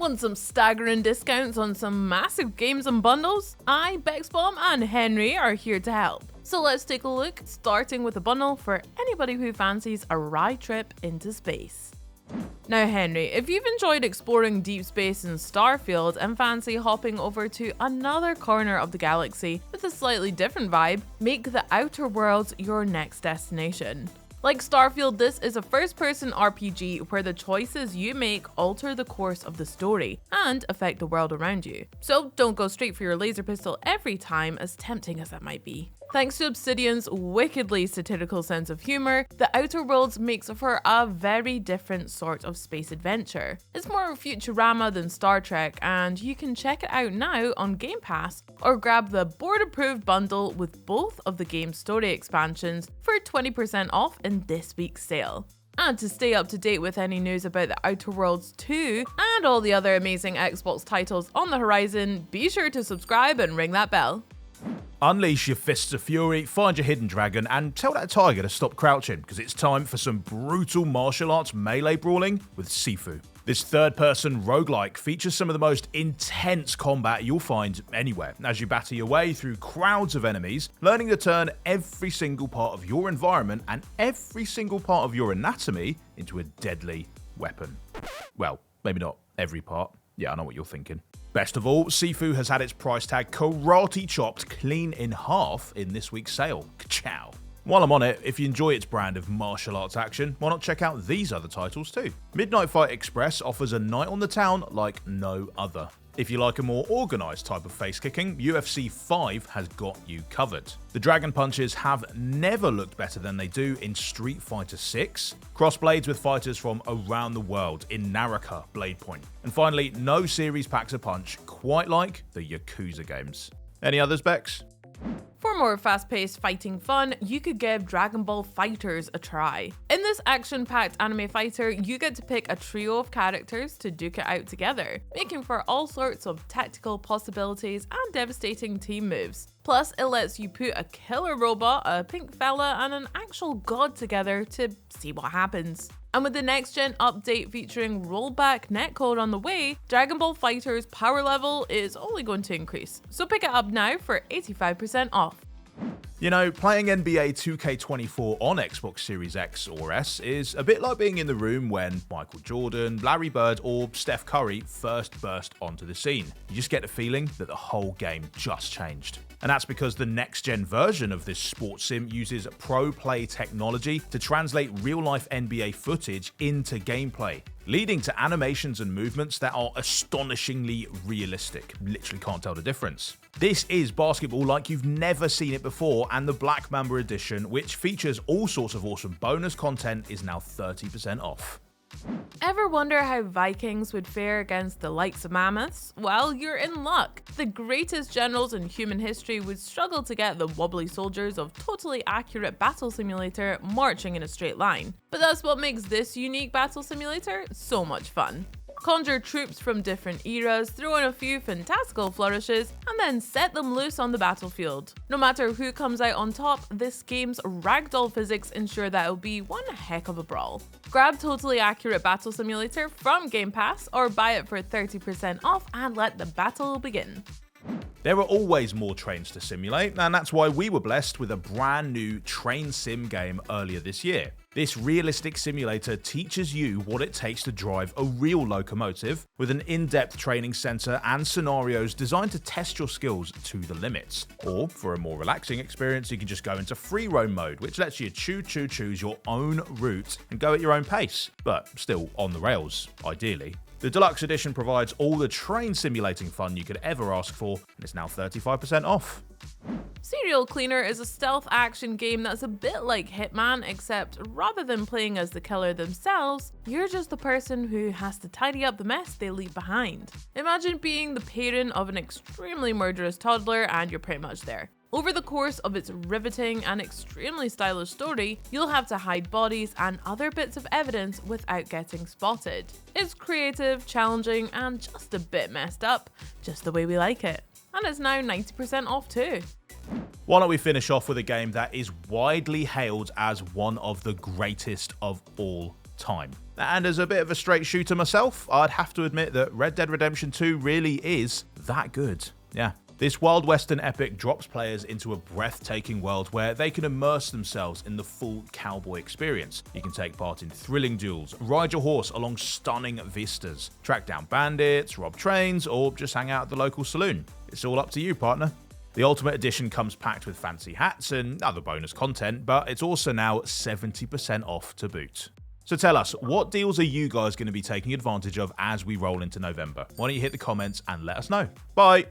Want some staggering discounts on some massive games and bundles? I, Bexbomb, and Henry are here to help. So let's take a look, starting with a bundle for anybody who fancies a ride trip into space. Now Henry, if you've enjoyed exploring deep space in Starfield and fancy hopping over to another corner of the galaxy with a slightly different vibe, make the Outer Worlds your next destination. Like Starfield, this is a first-person RPG where the choices you make alter the course of the story and affect the world around you. So don't go straight for your laser pistol every time, as tempting as that might be. Thanks to Obsidian's wickedly satirical sense of humor, The Outer Worlds makes for a very different sort of space adventure. It's more Futurama than Star Trek, and you can check it out now on Game Pass, or grab the board-approved bundle with both of the game's story expansions for 20% off in this week's sale. And to stay up to date with any news about The Outer Worlds 2 and all the other amazing Xbox titles on the horizon, be sure to subscribe and ring that bell. Unleash your fists of fury, find your hidden dragon, and tell that tiger to stop crouching, because it's time for some brutal martial arts melee brawling with Seafu. This third-person roguelike features some of the most intense combat you'll find anywhere, as you batter your way through crowds of enemies, learning to turn every single part of your environment and every single part of your anatomy into a deadly weapon. Well, maybe not every part. Yeah, I know what you're thinking. Best of all, Seafu has had its price tag karate chopped clean in half in this week's sale. Ka-chow. While I'm on it, if you enjoy its brand of martial arts action, why not check out these other titles too? Midnight Fight Express offers a night on the town like no other. If you like a more organised type of face kicking, UFC 5 has got you covered. The Dragon Punches have never looked better than they do in Street Fighter 6. Crossblades with fighters from around the world in Naraka Blade Point. And finally, no series packs a punch quite like the Yakuza games. Any others, Bex? For more fast-paced fighting fun, you could give Dragon Ball FighterZ a try. In this action-packed anime fighter, you get to pick a trio of characters to duke it out together, making for all sorts of tactical possibilities and devastating team moves. Plus, it lets you put a killer robot, a pink fella, and an actual god together to see what happens. And with the next-gen update featuring rollback netcode on the way, Dragon Ball FighterZ power level is only going to increase. So pick it up now for 85% off. You know, playing NBA 2K24 on Xbox Series X or S is a bit like being in the room when Michael Jordan, Larry Bird, or Steph Curry first burst onto the scene. You just get the feeling that the whole game just changed. And that's because the next-gen version of this sports sim uses pro play technology to translate real-life NBA footage into gameplay, leading to animations and movements that are astonishingly realistic. Literally can't tell the difference. This is basketball like you've never seen it before, and the Black Mamba edition, which features all sorts of awesome bonus content, is now 30% off. Ever wonder how Vikings would fare against the likes of mammoths? Well, you're in luck. The greatest generals in human history would struggle to get the wobbly soldiers of Totally Accurate Battle Simulator marching in a straight line. But that's what makes this unique battle simulator so much fun. Conjure troops from different eras, throw in a few fantastical flourishes, and then set them loose on the battlefield. No matter who comes out on top, this game's ragdoll physics ensure that it'll be one heck of a brawl. Grab Totally Accurate Battle Simulator from Game Pass or buy it for 30% off and let the battle begin. There are always more trains to simulate, and that's why we were blessed with a brand new train sim game earlier this year. This realistic simulator teaches you what it takes to drive a real locomotive, with an in-depth training center and scenarios designed to test your skills to the limits. Or, for a more relaxing experience, you can just go into free roam mode, which lets you choose your own route and go at your own pace, but still on the rails, ideally. The Deluxe Edition provides all the train simulating fun you could ever ask for, and it's now 35% off. Serial Cleaner is a stealth action game that's a bit like Hitman, except rather than playing as the killer themselves, you're just the person who has to tidy up the mess they leave behind. Imagine being the parent of an extremely murderous toddler and you're pretty much there. Over the course of its riveting and extremely stylish story, you'll have to hide bodies and other bits of evidence without getting spotted. It's creative, challenging, and just a bit messed up, just the way we like it. And it's now 90% off too. Why don't we finish off with a game that is widely hailed as one of the greatest of all time? And as a bit of a straight shooter myself, I'd have to admit that Red Dead Redemption 2 really is that good. Yeah. This Wild Western epic drops players into a breathtaking world where they can immerse themselves in the full cowboy experience. You can take part in thrilling duels, ride your horse along stunning vistas, track down bandits, rob trains, or just hang out at the local saloon. It's all up to you, partner. The Ultimate Edition comes packed with fancy hats and other bonus content, but it's also now 70% off to boot. So tell us, what deals are you guys going to be taking advantage of as we roll into November? Why don't you hit the comments and let us know. Bye!